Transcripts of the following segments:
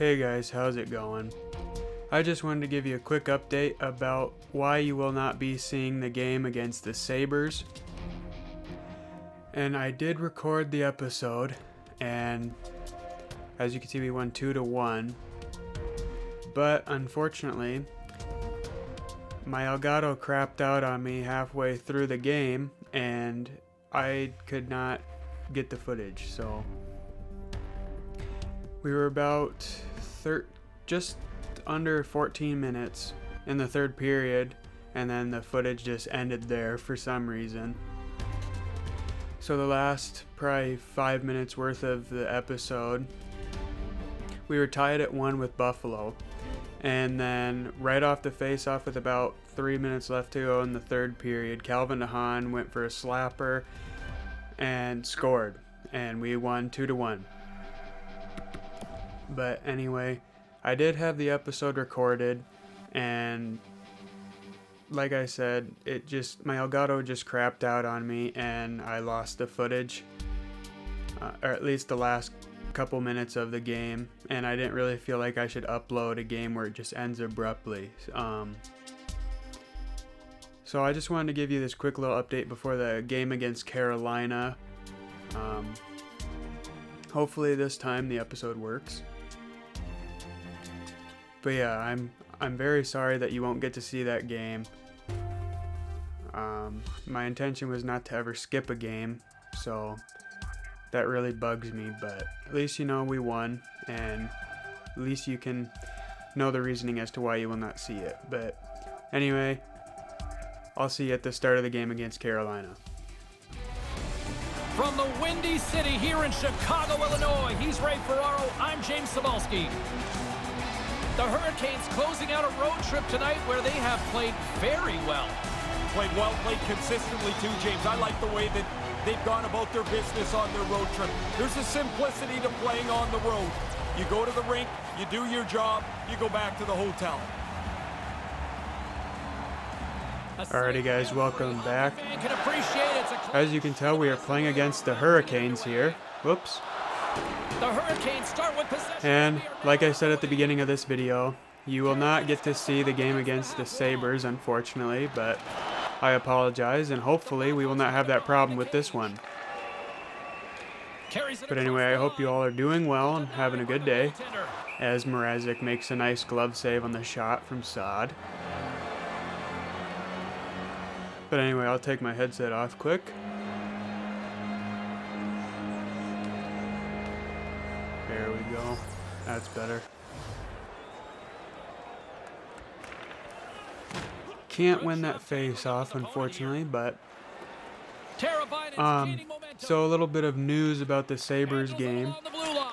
Hey guys, how's it going? I just wanted to give you a quick update about why you will not be seeing the game against the Sabres. And I did record the episode, and as you can see we won 2-1. But unfortunately, my Elgato crapped out on me halfway through the game, and I could not get the footage, so we were about just under 14 minutes in the third period, and then the footage just ended there for some reason. So the last probably 5 minutes worth of the episode, we were tied at 1 with Buffalo, and then right off the face-off with about 3 minutes left to go in the third period, Calvin DeHaan went for a slapper and scored, and we won 2-1. But anyway, I did have the episode recorded, and like I said, my Elgato just crapped out on me and I lost the footage, or at least the last couple minutes of the game, and I didn't really feel like I should upload a game where it just ends abruptly. So I just wanted to give you this quick little update before the game against Carolina. Hopefully this time the episode works. But yeah, I'm very sorry that you won't get to see that game. My intention was not to ever skip a game, so that really bugs me, but at least you know we won, and at least you can know the reasoning as to why you will not see it. But anyway, I'll see you at the start of the game against Carolina. From the Windy City here in Chicago, Illinois, he's Ray Ferraro, I'm James Cebulski. The Hurricanes closing out a road trip tonight where they have played very well. Played well, played consistently too, James. I like the way that they've gone about their business on their road trip. There's a simplicity to playing on the road. You go to the rink, you do your job, you go back to the hotel. Alrighty guys, welcome back. As you can tell, we are playing against the Hurricanes here. Whoops. The Hurricanes start with possession. And like I said at the beginning of this video, you will not get to see the game against the Sabres, unfortunately, but I apologize, and hopefully we will not have that problem with this one. But anyway, I hope you all are doing well and having a good day, as Mrazek makes a nice glove save on the shot from Saad. But anyway, I'll take my headset off quick. There we go. That's better. Can't win that face-off, unfortunately, but so a little bit of news about the Sabres game.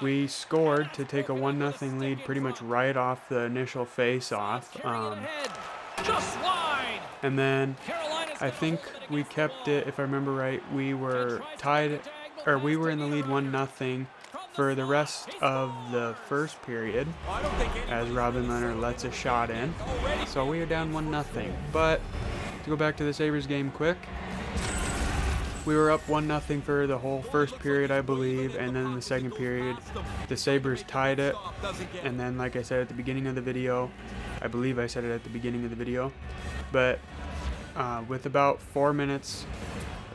We scored to take a 1-0 lead pretty much right off the initial face-off. And then I think we kept it, if I remember right, we were tied, or we were in the lead 1-0 for the rest of the first period, as Robin Leonard lets a shot in. So we are down 1-0. But to go back to the Sabres game quick, we were up 1-0 for the whole first period, I believe, and then in the second period, the Sabres tied it. And then, like I said at the beginning of the video, I believe I said it at the beginning of the video, but with about 4 minutes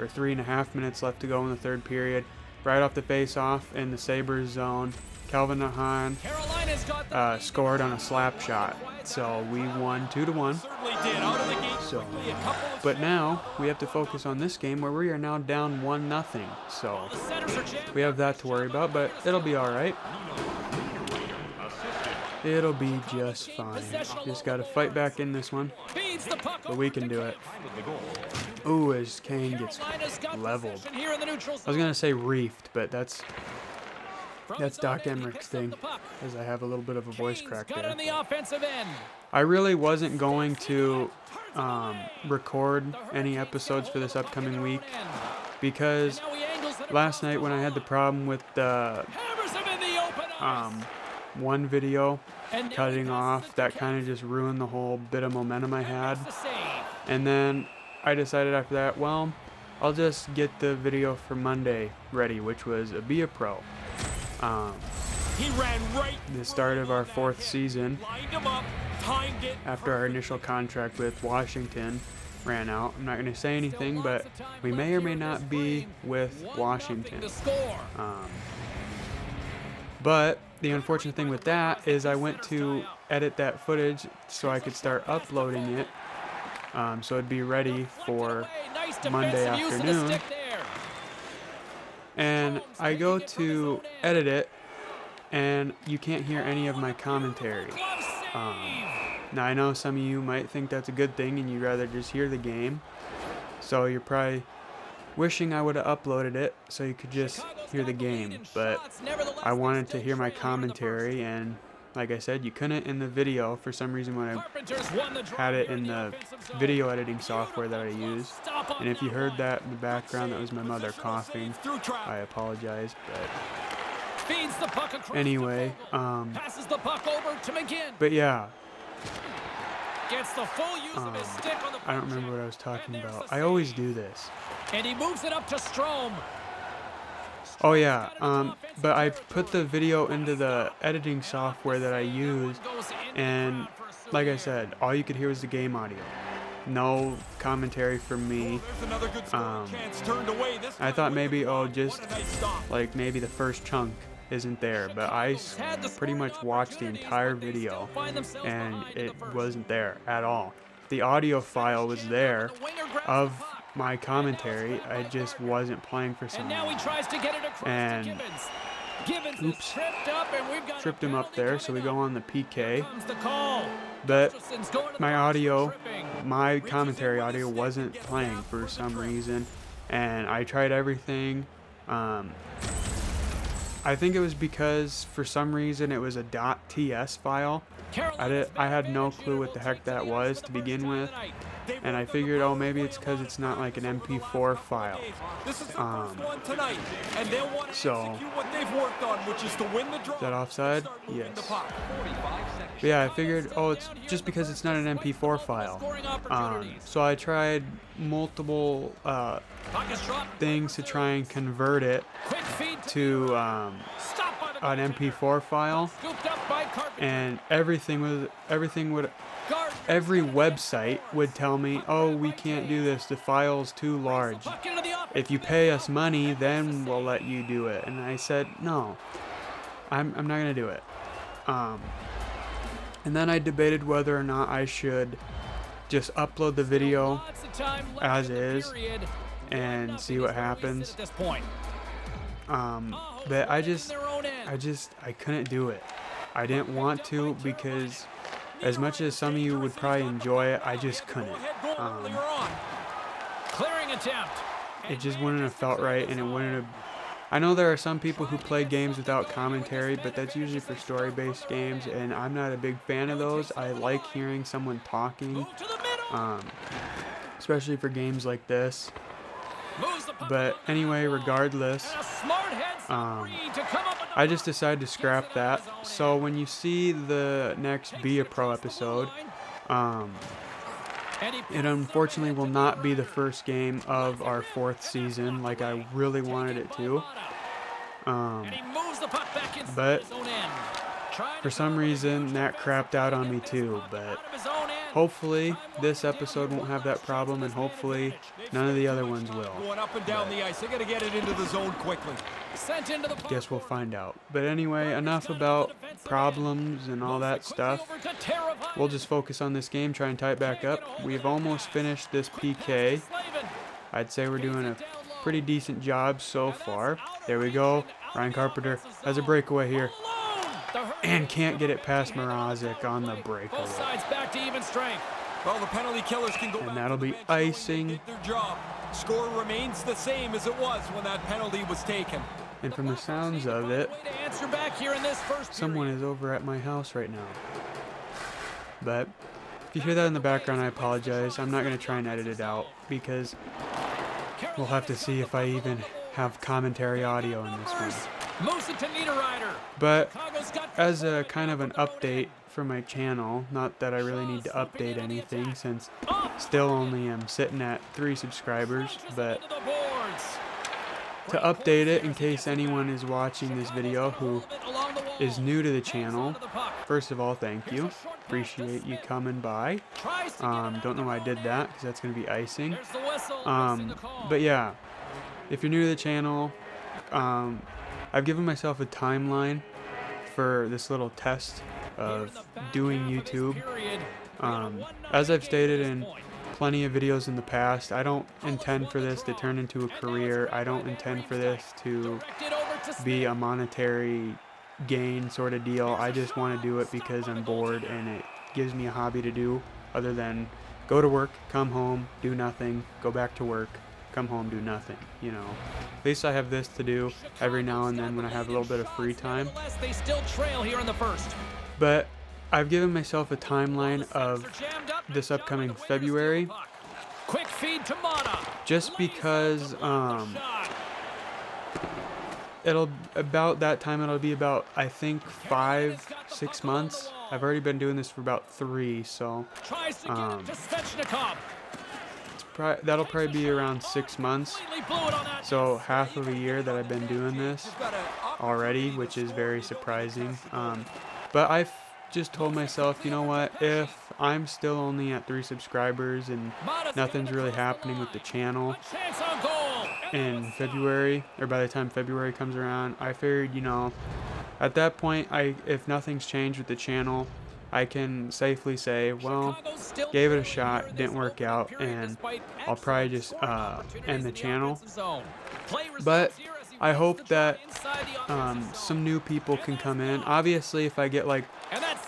or 3.5 minutes left to go in the third period, right off the face-off in the Sabres zone, Calvin DeHaan scored on a slap shot. So we won 2-1. So, but now we have to focus on this game where we are now down 1-0. So we have that to worry about, but it'll be all right. It'll be just fine. Just got to fight back in this one, but we can do it. Ooh, as Kane gets leveled. I was going to say reefed, but that's Doc Emmerich's thing, as I have a little bit of a voice crack there. I really wasn't going to record any episodes for this upcoming week, because last night when I had the problem with the one video cutting off, that kind of just ruined the whole bit of momentum I had. And then I decided after that, well, I'll just get the video for Monday ready, which was a Be a Pro. He ran right. The start of our 4th season, Lined him up, timed it. after our initial contract with Washington ran out. I'm not going to say anything, but we may or may not be with Washington. To score. But the unfortunate thing with that is I went to edit that footage so I could start uploading it, so it'd be ready for Monday afternoon. And I go to edit it, and you can't hear any of my commentary. Now I know some of you might think that's a good thing and you'd rather just hear the game, so you're probably wishing I would have uploaded it so you could just hear the game, but I wanted to hear my commentary, and like I said, you couldn't in the video for some reason when I had it in the video editing software that I use. And if you heard that in the background, that was my mother coughing. I apologize, but anyway, but yeah, I don't remember what I was talking about. I always do this. And he moves it up to Strome. Oh yeah, but I put the video into the editing software that I use, and like I said, all you could hear was the game audio. No commentary from me. I thought maybe, just like maybe the first chunk isn't there, but I pretty much watched the entire video and it wasn't there at all. The audio file was there of my commentary, I just wasn't playing for some reason. And oops, tripped him up there, so we go on the PK. But my commentary audio wasn't playing for some reason, and I tried everything. I think it was because for some reason it was a .ts file. I had no clue what the heck that was to begin with, and I figured, oh, maybe it's because it's not like an MP4 file. So, is that offside? Yes. But yeah, I figured, oh, it's just because it's not an MP4 file. So I tried multiple things to try and convert it to an MP4 file, and every website would tell me, oh, we can't do this, the file's too large. If you pay us money, then we'll let you do it. And I said, no, I'm not gonna do it. And then I debated whether or not I should just upload the video as is and see what happens. But I couldn't do it. I didn't want to, because as much as some of you would probably enjoy it, I just couldn't. It just wouldn't have felt right, and it wouldn't have. I know there are some people who play games without commentary, but that's usually for story-based games, and I'm not a big fan of those. I like hearing someone talking, especially for games like this. But anyway, regardless, I just decided to scrap that. So when you see the next Be a Pro episode, it unfortunately will not be the first game of our 4th season like I really wanted it to. But for some reason that crapped out on me too. But hopefully this episode won't have that problem, and hopefully none of the other ones will. Going up and down the ice. They got to get it into the zone quickly. Guess we'll find out. But anyway, enough about problems and all that stuff. We'll just focus on this game, try and tie it back up. We've almost finished this PK. I'd say we're doing a pretty decent job so far. There we go. Ryan Carpenter has a breakaway here, and can't get it past Mrazek on the breakaway. Well, the penalty killers can go and that'll be icing. their job. Score remains the same as it was when that penalty was taken. And from the sounds of it, someone is over at my house right now. But if you hear that in the background, I apologize. I'm not going to try and edit it out, because we'll have to see if I even have commentary audio in this one. But as a kind of an update for my channel, not that I really need to update anything since still only am sitting at 3 subscribers, but to update it in case anyone is watching this video who is new to the channel, first of all, thank you. Appreciate you coming by. Don't know why I did that, because that's going to be icing. But yeah, if you're new to the channel, I've given myself a timeline for this little test of doing YouTube. As I've stated in plenty of videos in the past, I don't intend for this to turn into a career. I don't intend for this to be a monetary gain sort of deal. I just want to do it because I'm bored and it gives me a hobby to do, other than go to work, come home, do nothing, go back to work, come home, do nothing, you know. At least I have this to do every now and then when I have a little bit of free time. They still trail here in the first. But I've given myself a timeline of this upcoming February, Quick feed to Mata. just because it'll about that time it'll be about, I think, 5-6 months. I've already been doing this for about 3, so Tries to get it to Svechnikov. that'll probably be around 6 months. Completely blew it on that. So half of a year that I've been doing this already, which is very surprising. But I've just told myself, you know what, if I'm still only at 3 subscribers and nothing's really happening with the channel Chance on goal. in February, or by the time February comes around, I figured, you know, at that point, if nothing's changed with the channel, I can safely say, well, gave it a shot, didn't work out, and I'll probably just end the channel. But I hope that some new people can come in. Obviously, if I get like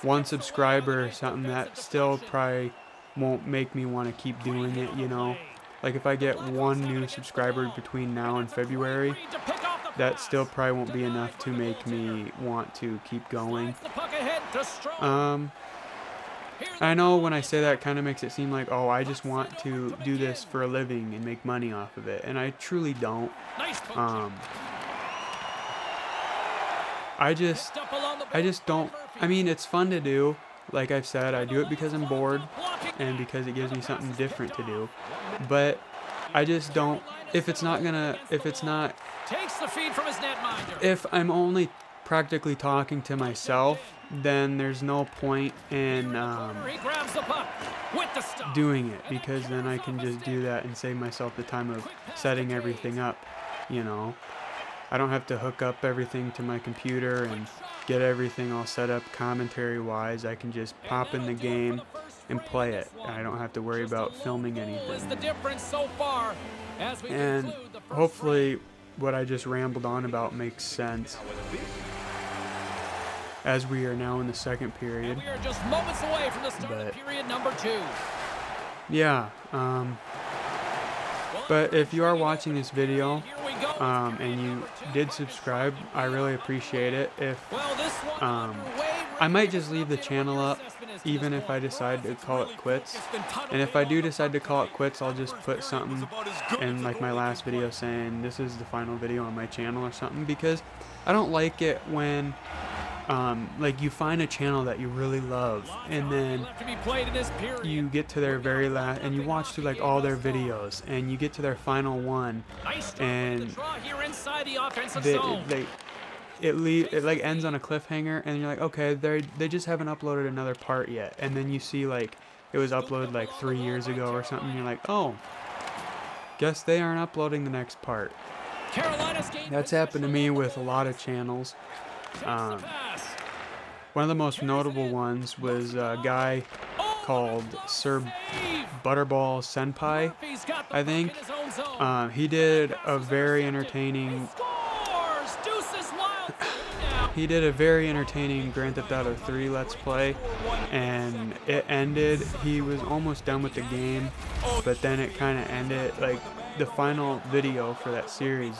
1 subscriber or something, that still probably won't make me want to keep doing it, you know. Like if I get 1 new subscriber between now and February, that still probably won't be enough to make me want to keep going. I know when I say that, it kind of makes it seem like, oh, I just want to do this for a living and make money off of it, and I truly don't. I just don't. I mean, it's fun to do. Like I've said, I do it because I'm bored and because it gives me something different to do. But I just don't. If I'm only practically talking to myself, then there's no point in doing it, because then I can just do that and save myself the time of setting everything up, you know. I don't have to hook up everything to my computer and get everything all set up commentary wise. I can just pop in the game and play it. I don't have to worry about filming anything. And hopefully what I just rambled on about makes sense, as we are now in the second period. We are just moments away from the start of period number 2. Yeah, but if you are watching this video and you did subscribe, I really appreciate it. If I might just leave the channel up even if I decide to call it quits, and if I do decide to call it quits, I'll just put something in like my last video saying this is the final video on my channel or something, because I don't like it when like you find a channel that you really love and then you get to their very last and you watch through like all their videos and you get to their final one and it like ends on a cliffhanger and you're like, okay, they just haven't uploaded another part yet, and then you see like it was uploaded like 3 years ago or something, and you're like, oh, guess they aren't uploading the next part. That's happened to me with a lot of channels. One of the most notable ones was a guy called Sir Butterball Senpai, I think. He did a very entertaining Grand Theft Auto 3 Let's Play, and it ended, he was almost done with the game, but then it kind of ended, like the final video for that series,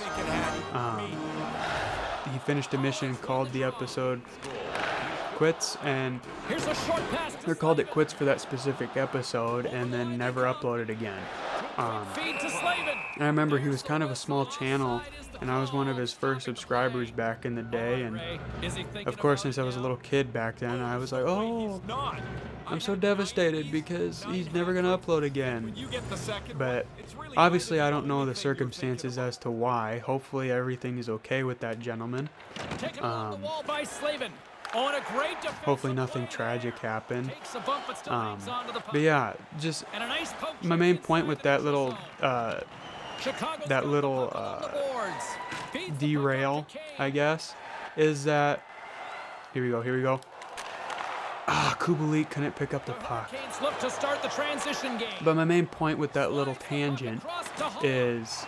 he finished a mission, called the episode quits, and they called it quits for that specific episode and then never uploaded again. Feed to Slavin. I remember he was kind of a small channel, and I was one of his first subscribers back in the day. And of course, since I was a little kid back then, I was like, oh, I'm so devastated because he's never going to upload again. But obviously, I don't know the circumstances as to why. Hopefully, everything is okay with that gentleman. Hopefully nothing tragic happened. But yeah, just my main point with that little derail, I guess, is that here we go. Kubalik couldn't pick up the puck. But my main point with that little tangent is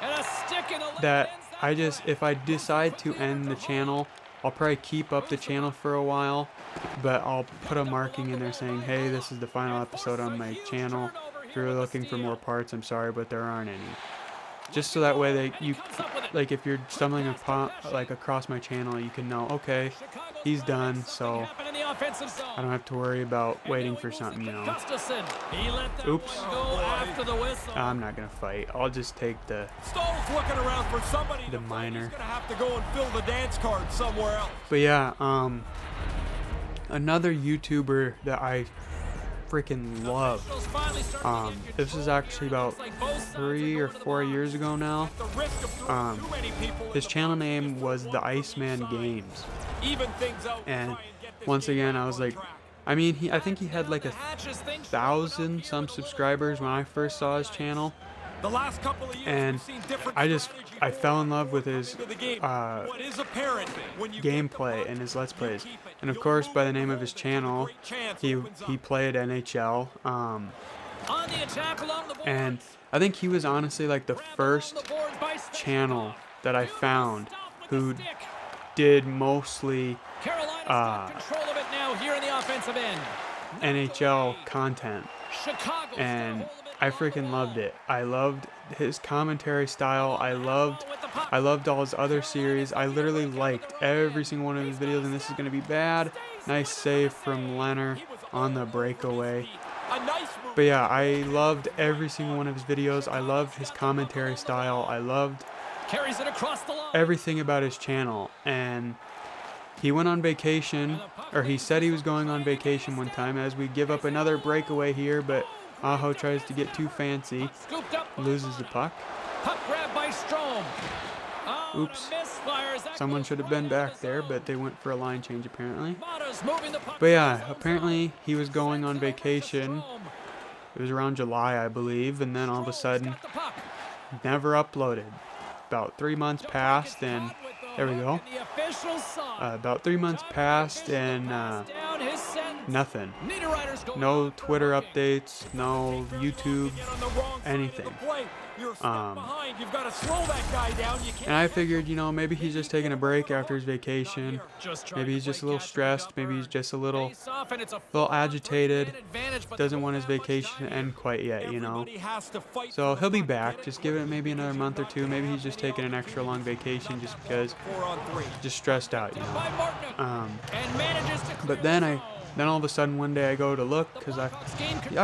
that if I decide to end the channel, I'll probably keep up the channel for a while, but I'll put a marking in there saying, hey, this is the final episode on my channel. If you're looking for more parts, I'm sorry, but there aren't any. Just so that way if you're stumbling upon, across my channel, you can know, okay, he's done, so I don't have to worry about waiting for something, you know. Oops. I'm not gonna fight. I'll just take the minor. But yeah, another YouTuber that I freaking love. This is actually about 3 or 4 years ago now. His channel name was The Iceman Games. And once again, I was like, I think he had like 1,000 some subscribers when I first saw his channel. And I fell in love with his gameplay and his Let's Plays. And of course, by the name of his channel, he played NHL. And I think he was honestly like the first channel that I found who did mostly NHL content. And I freaking loved it. I loved his commentary style. I loved all his other series. I literally liked every single one of his videos, and this is going to be bad. Nice save from Leonard on the breakaway. But yeah, I loved every single one of his videos. I loved his commentary style. I loved everything about his channel. And he went on vacation, or he said he was going on vacation one time, as we give up another breakaway here, but Aho tries to get too fancy, loses the puck. Oops. Someone should have been back there, but they went for a line change apparently. But yeah, apparently he was going on vacation. It was around July, I believe, and then all of a sudden, never uploaded. About 3 months passed, and there we go. About 3 months passed, and nothing. No Twitter updates, no YouTube, anything. And I figured, maybe he's just taking a break after his vacation. Maybe he's just a little stressed. Maybe he's just a little agitated. Doesn't want his vacation to end quite yet, So he'll be back. Just give it maybe another month or two. Maybe he's just taking an extra long vacation just because just stressed out, But then all of a sudden one day I go to look, because I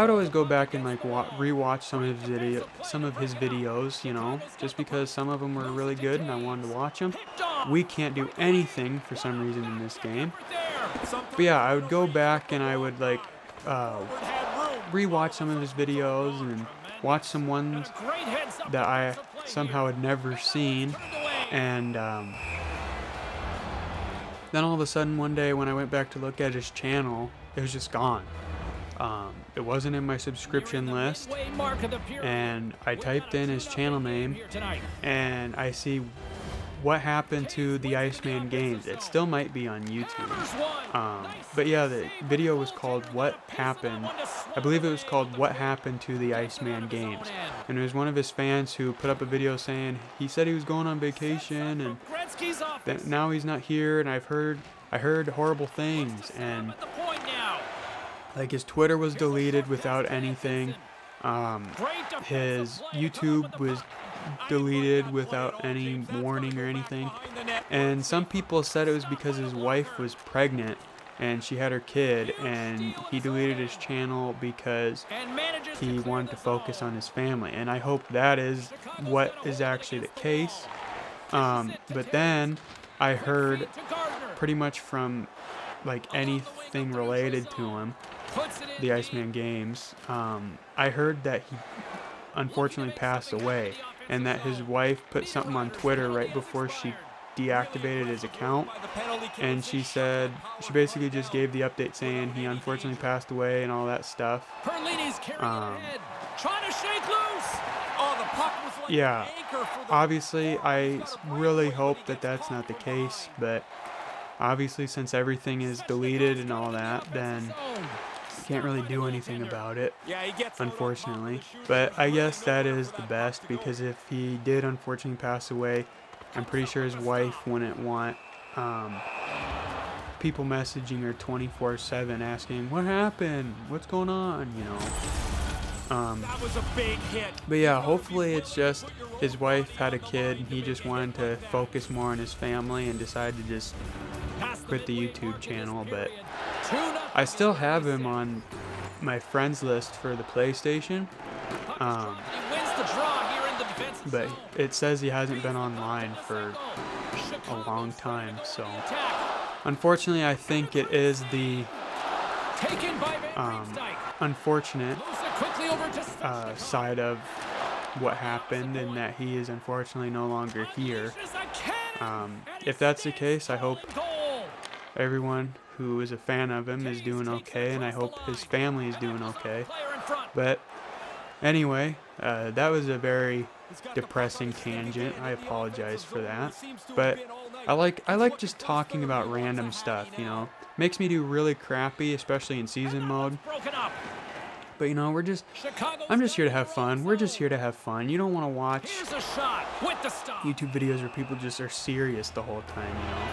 would always go back and rewatch some of his videos, just because some of them were really good and I wanted to watch them. We can't do anything for some reason in this game. But yeah, I would go back and I would rewatch some of his videos and watch some ones that I somehow had never seen. And then all of a sudden one day when I went back to look at his channel, it was just gone. It wasn't in my subscription list, and I typed in his channel name, and I see what happened to the Iceman Games. It still might be on YouTube. But yeah, the video was called What Happened. I believe it was called What Happened to the Iceman Games. And it was one of his fans who put up a video saying he said he was going on vacation and that now he's not here, and I heard horrible things, and his Twitter was deleted without anything. His YouTube was deleted without any warning or anything. And some people said it was because his wife was pregnant and she had her kid, and he deleted his channel because he wanted to focus on his family. And I hope that is what is actually the case. But then I heard pretty much from like anything related to him, the Iceman Games, I heard that he unfortunately passed away, and that his wife put something on Twitter right before she deactivated his account, and she said, she basically just gave the update saying he unfortunately passed away and all that stuff. Yeah, obviously I really hope that that's not the case, but obviously since everything is deleted and all that, then can't really do anything about it, unfortunately. But I guess that is the best, because if he did unfortunately pass away, I'm pretty sure his wife wouldn't want people messaging her 24/7 asking, what happened? What's going on? You know. That was a big hit. But yeah, hopefully it's just his wife had a kid and he just wanted to focus more on his family and decided to just quit the YouTube channel. But I still have him on my friends list for the PlayStation. But it says he hasn't been online for a long time, so unfortunately I think it is the unfortunate side of what happened, and that he is unfortunately no longer here. If that's the case, I hope everyone who is a fan of him is doing okay, and I hope his family is doing okay. But anyway, that was a very depressing tangent. I apologize for that. But I like just talking about random stuff, you know. Makes me do really crappy, especially in season mode. But you know, I'm just here to have fun. We're just here to have fun. You don't want to watch YouTube videos where people just are serious the whole time, you know.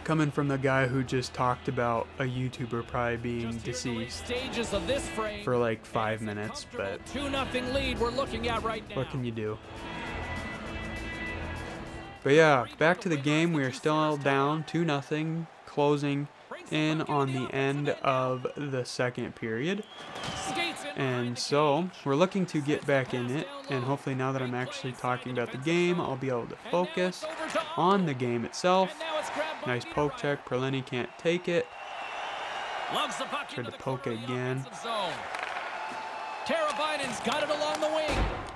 Coming from the guy who just talked about a YouTuber probably being deceased for like 5 minutes, but what can you do? But yeah, back to the game. We are still down 2-0, closing in on the end of the second period. And so we're looking to get back in it, and hopefully now that I'm actually talking about the game, I'll be able to focus on the game itself. Nice poke check. Perlini can't take it. Tried to poke it again.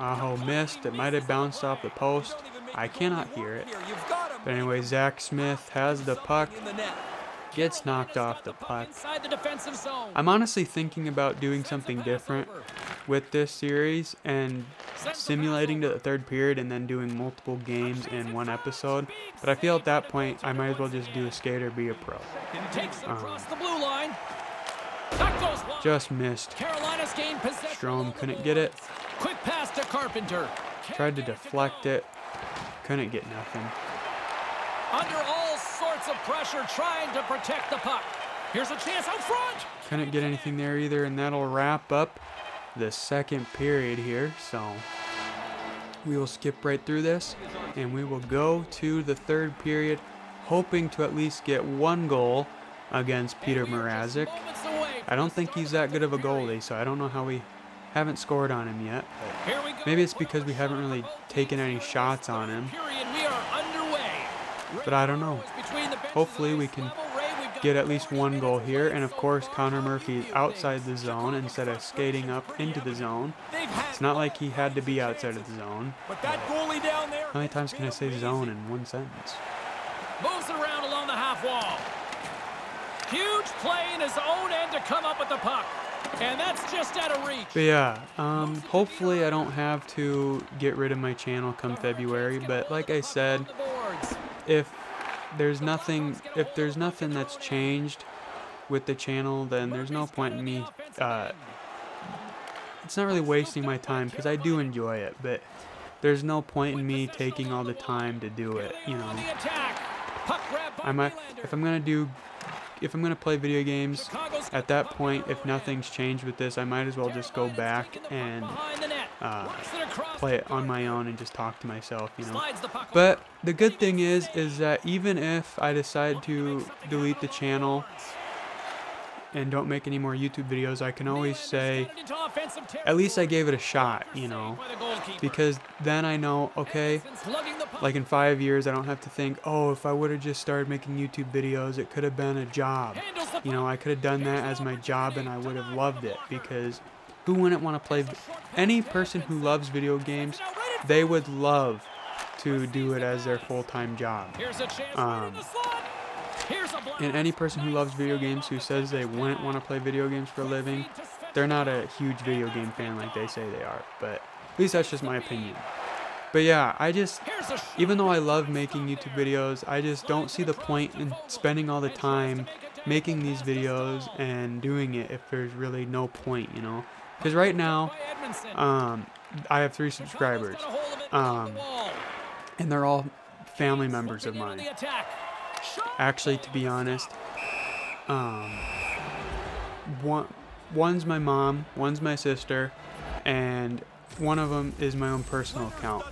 Aho missed. It might have bounced off the post. I cannot hear it. But anyway, Zach Smith has the puck. Gets knocked off the puck. I'm honestly thinking about doing something different with this series and simulating to the third period and then doing multiple games in one episode. But I feel at that point I might as well just do a skate or be a pro. Just missed. Strome couldn't get it. Quick pass to Carpenter. Tried to deflect it. Couldn't get nothing. Under all sorts of pressure, trying to protect the puck. Here's a chance out front. Couldn't get anything there either, and that'll wrap up the second period here. So we will skip right through this, and we will go to the third period, hoping to at least get one goal against Peter Mrazek. I don't think he's that good of a goalie, so I don't know how we haven't scored on him yet. Maybe it's because we haven't really taken any shots on him. But I don't know. Hopefully we can get at least one goal here. And of course, Connor Murphy is outside the zone instead of skating up into the zone. It's not like he had to be outside of the zone. How many times can I say zone in one sentence? Moves it around along the half wall. Huge play in his own end to come up with the puck. And that's just out of reach. But yeah, hopefully I don't have to get rid of my channel come February. But like I said, if there's nothing that's changed with the channel, then there's no point in me, it's not really wasting my time, because I do enjoy it, but there's no point in me taking all the time to do it, you know. I might, if I'm gonna play video games, at that point, if nothing's changed with this, I might as well just go back and play it on my own and just talk to myself, you know. But the good thing is that even if I decide to delete the channel and don't make any more YouTube videos, I can always say, at least I gave it a shot, you know, because then I know, okay, like in 5 years, I don't have to think, oh, if I would have just started making YouTube videos, it could have been a job. You know, I could have done that as my job and I would have loved it, because who wouldn't want to play? Any person who loves video games, they would love to do it as their full-time job. And any person who loves video games who says they wouldn't want to play video games for a living, they're not a huge video game fan like they say they are. But at least that's just my opinion. But yeah, even though I love making YouTube videos, I just don't see the point in spending all the time making these videos and doing it if there's really no point, you know. Because right now, I have 3 subscribers, and they're all family members of mine. Actually, to be honest, one's my mom, one's my sister, and one of them is my own personal account.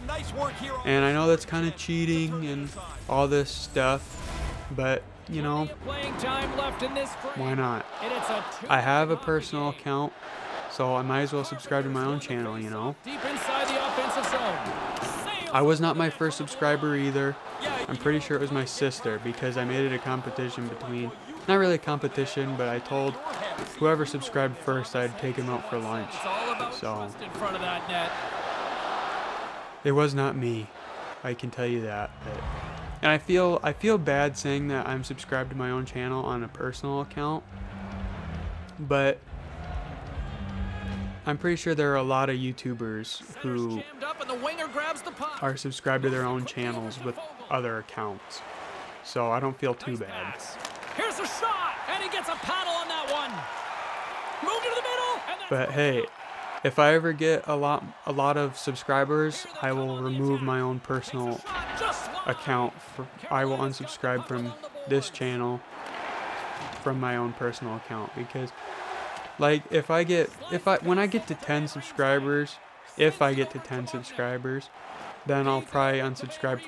And I know that's kind of cheating and all this stuff, but you know, why not? I have a personal account, so I might as well subscribe to my own channel, you know. I was not my first subscriber either. I'm pretty sure it was my sister, because I made it a competition between, not really a competition, but I told whoever subscribed first I'd take him out for lunch. So it was not me, I can tell you that. And I feel bad saying that I'm subscribed to my own channel on a personal account, but I'm pretty sure there are a lot of YouTubers who are subscribed to their own channels with other accounts, so I don't feel too bad. Here's a shot, and he gets a paddle on that one. Move to the middle. But hey, if I ever get a lot of subscribers, I will remove my own personal account. I will unsubscribe from this channel from my own personal account, because like when I get to 10 subscribers, if I get to 10 subscribers, then I'll probably unsubscribe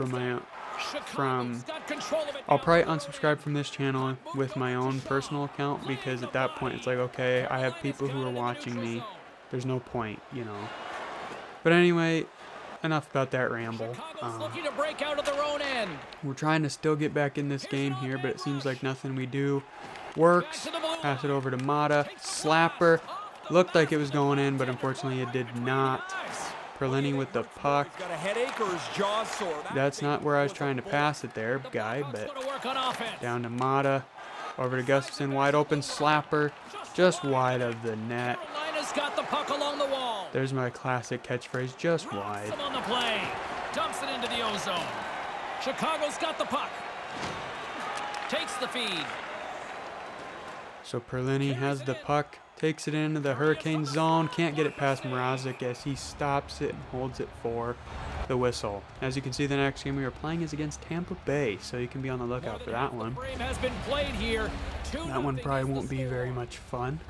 I'll probably unsubscribe from this channel with my own personal account, because at that point it's like, okay, I have people who are watching me. There's no point, you know. But anyway, enough about that ramble. We're trying to still get back in this game here, but it seems like nothing we do works. Pass it over to Mata. Slapper. Looked like it was going in, but unfortunately it did not. Perlini with the puck. That's not where I was trying to pass it there, guy, but down to Mata. Over to Gustafson. Wide open. Slapper. Just wide of the net. Got the puck along the wall. There's my classic catchphrase, just wide. On the play. Dumps it into the ozone. Chicago's got the puck. Takes the feed. So Perlini has the puck, takes it into the Hurricane zone, can't get it past Mrazek as he stops it and holds it for the whistle. As you can see, the next game we are playing is against Tampa Bay, so you can be on the lookout for that one. That one probably won't be very much fun,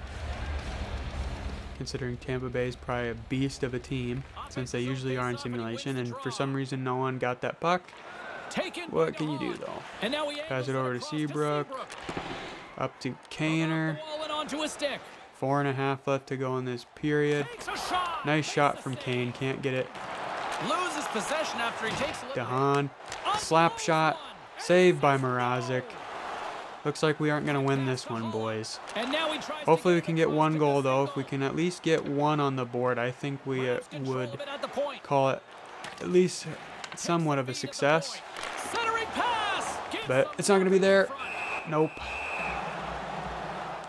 considering Tampa Bay is probably a beast of a team, since they usually are in simulation, and for some reason no one got that puck. What can you do, though? Pass it over to Seabrook, up to Kaner. 4.5 left to go in this period. Nice shot from Kane, can't get it. Dahan, slap shot, saved by Mrazek. Looks like we aren't going to win this one, boys. Hopefully we can get 1 goal, though. If we can at least get 1 on the board, I think we would call it at least somewhat of a success. But it's not going to be there. Nope.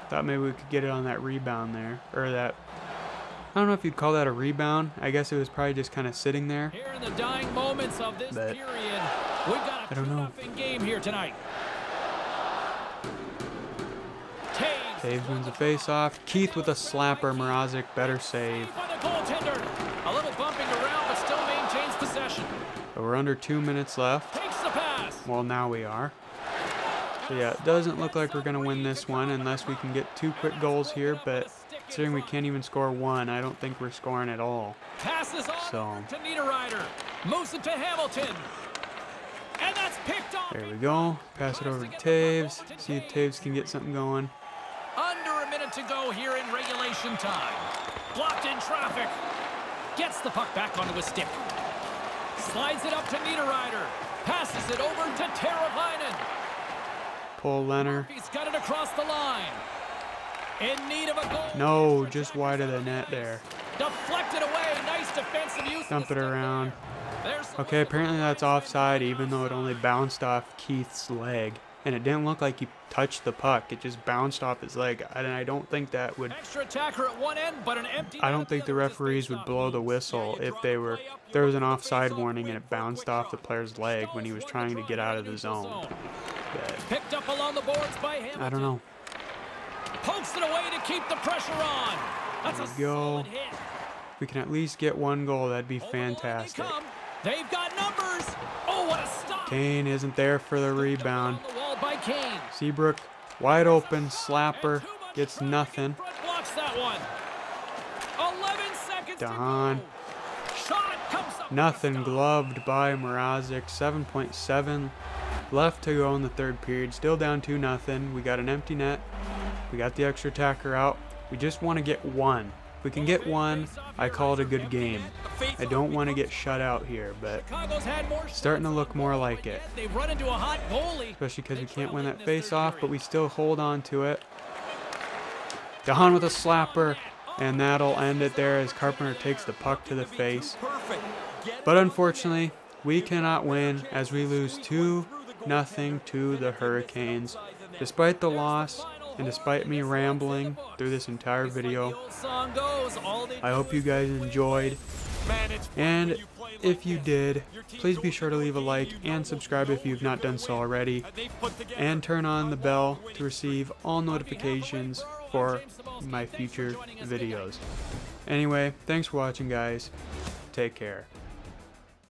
Thought maybe we could get it on that rebound there. Or that... I don't know if you'd call that a rebound. I guess it was probably just kind of sitting there. Here in the dying moments of this period, we've got a two-nothing game here tonight. Taves wins a face-off. Keith with a slapper. Mrazek, better save. A little bumping around, but still maintains possession. So we're under 2 minutes left. Takes the pass. Well, now we are. So yeah, it doesn't look like we're going to win this one unless we can get 2 quick goals here, but Considering we can't even score one, I don't think we're scoring at all. Passes on to Niederreiter. Moves it to Hamilton. And that's picked off. There we go. Pass it over to Taves. See if Taves can get something going. Under a minute to go here in regulation time. Blocked in traffic. Gets the puck back onto his stick. Slides it up to Niederreiter. Passes it over to Teravainen. Pull Leonard. He's got it across the line. In need of a goal. No, just wide of the net there. Deflected away. Nice defensive use. Dump it around. Okay, apparently that's offside, even though it only bounced off Keith's leg. And it didn't look like he touched the puck. It just bounced off his leg. And I don't think that would... Extra attacker at one end, but an empty... I don't think the referees would blow the whistle if there was an offside warning and it bounced off the player's leg when he was trying to get out of the zone. But picked up along the boards by Hamilton. I don't know. Pokes it away to keep the pressure on. That's there we go. If we can at least get one goal, that'd be fantastic. They've got numbers. Oh, what a stop. Kane isn't there for the rebound. Seabrook, wide open, slapper, gets nothing. Blocks that one. 11 seconds Dahan. Nothing, gloved by Mrazek. 7.7 left to go in the third period. Still down 2-0. We got an empty net. We got the extra attacker out. We just want to get one. If we can get one, I call it a good game. I don't want to get shut out here, but it's starting to look more like it. Especially because we can't win that face-off, but we still hold on to it. Dahan with a slapper, and that'll end it there as Carpenter takes the puck to the face. But unfortunately, we cannot win as we lose 2-0 to the Hurricanes. Despite the loss, and despite me rambling through this entire video, I hope you guys enjoyed. And if you did, please be sure to leave a like and subscribe if you've not done so already. And turn on the bell to receive all notifications for my future videos. Anyway, thanks for watching, guys. Take care.